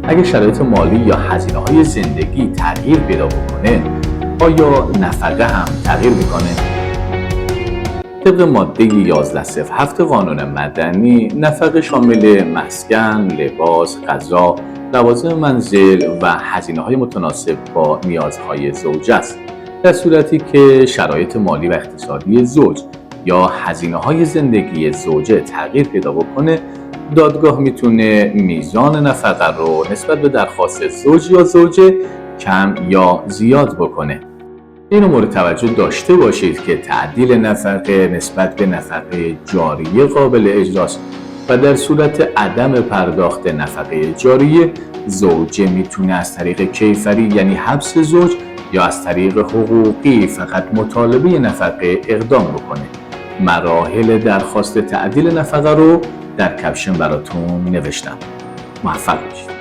اگه شرایط مالی یا هزینه‌های زندگی تغییر پیدا بکنه، آیا نفقه هم تغییر میکنه؟ طبق ماده 1107 قانون مدنی، نفقه شامل مسکن، لباس، غذا، لوازم منزل و هزینه‌های متناسب با نیازهای زوج است. در صورتی که شرایط مالی و اقتصادی زوج یا هزینه‌های زندگی زوجه تغییر پیدا بکنه، دادگاه میتونه میزان نفقه رو نسبت به درخواست زوج یا زوجه کم یا زیاد بکنه. اینو مورد توجه داشته باشید که تعدیل نفقه نسبت به نفقه جاریه قابل اجراست و در صورت عدم پرداخت نفقه جاریه، زوجه میتونه از طریق کیفری یعنی حبس زوج یا از طریق حقوقی فقط مطالبه نفقه اقدام بکنه. مراحل درخواست تعدیل نفقه رو در کپشن براتون نوشتم. موفق باشید.